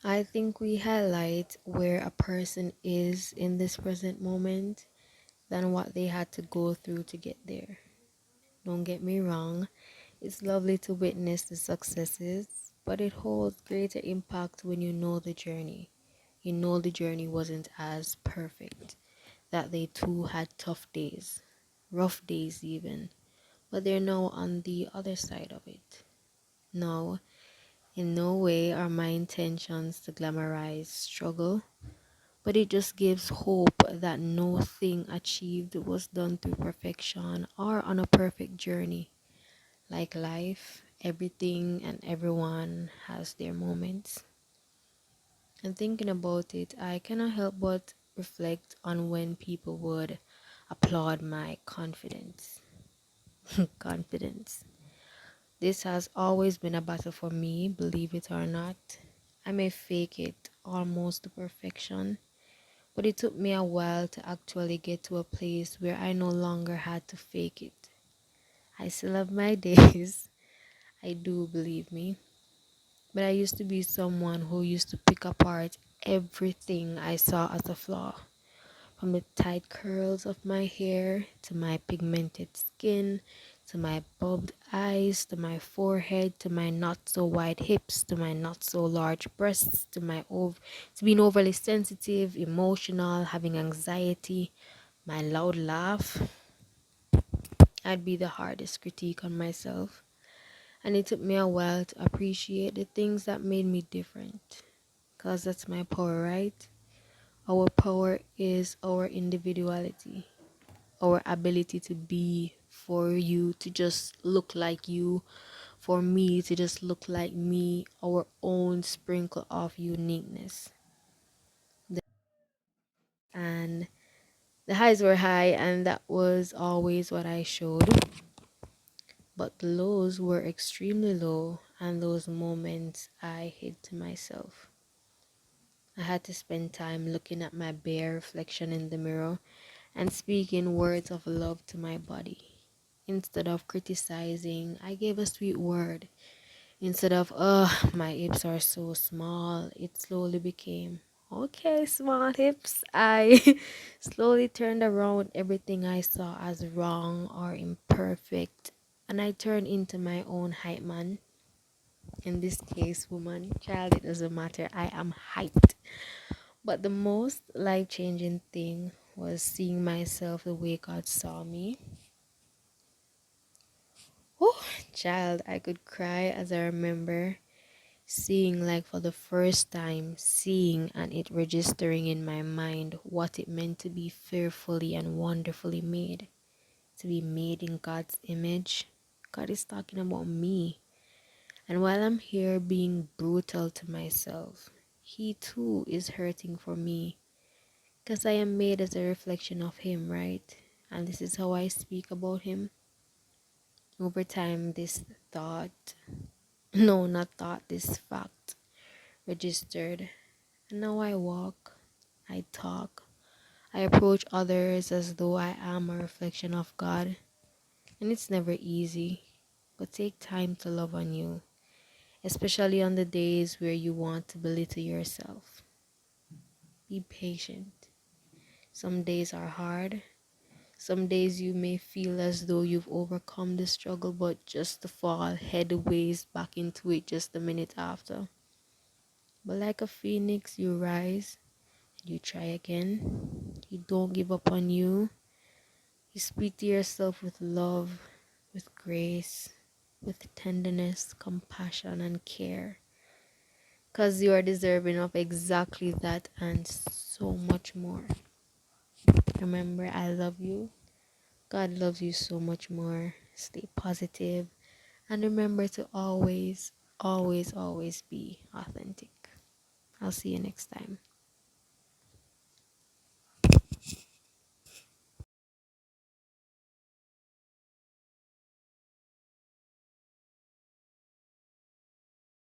I think we highlight where a person is in this present moment than what they had to go through to get there. Don't get me wrong, it's lovely to witness the successes, but it holds greater impact when you know the journey. You know the journey wasn't as perfect, that they too had tough days, rough days even, but they're now on the other side of it. No, in no way are my intentions to glamorize struggle, but it just gives hope that no thing achieved was done through perfection or on a perfect journey. Like life, everything and everyone has their moments. And thinking about it, I cannot help but reflect on when people would applaud my confidence. Confidence. This has always been a battle for me, believe it or not. I may fake it almost to perfection, but it took me a while to actually get to a place where I no longer had to fake it. I still have my days, I do, believe me, but I used to be someone who used to pick apart everything I saw as a flaw. From the tight curls of my hair, to my pigmented skin, to my bulbed eyes, to my forehead, to my not so wide hips, to my not so large breasts, to being overly sensitive, emotional, having anxiety, my loud laugh. I'd be the hardest critique on myself. And it took me a while to appreciate the things that made me different. Because that's my power, right? Our power is our individuality, our ability to be, for you to just look like you, for me to just look like me, our own sprinkle of uniqueness. And the highs were high, and that was always what I showed. But the lows were extremely low, and those moments I hid to myself. I had to spend time looking at my bare reflection in the mirror and speaking words of love to my body. Instead of criticizing, I gave a sweet word. Instead of, my hips are so small, it slowly became, okay, small hips. I slowly turned around everything I saw as wrong or imperfect, and I turned into my own hype man. In this case, woman, child, it doesn't matter. I am hyped. But the most life changing thing was seeing myself the way God saw me. Oh, child, I could cry as I remember seeing, like for the first time, seeing and it registering in my mind what it meant to be fearfully and wonderfully made, to be made in God's image. God is talking about me. And while I'm here being brutal to myself, He too is hurting for me. Because I am made as a reflection of Him, right? And this is how I speak about Him. Over time, this thought, no, not thought, this fact registered. And now I walk, I talk, I approach others as though I am a reflection of God. And it's never easy, but take time to love on you, especially on the days where you want to belittle yourself. Be patient. Some days are hard. Some days you may feel as though you've overcome the struggle, but just to fall headways back into it just a minute after. But like a phoenix, you rise and you try again. You don't give up on you. You speak to yourself with love, with grace, with tenderness, compassion, and care. Because you are deserving of exactly that and so much more. Remember, I love you. God loves you so much more. Stay positive. And remember to always, always, always be authentic. I'll see you next time.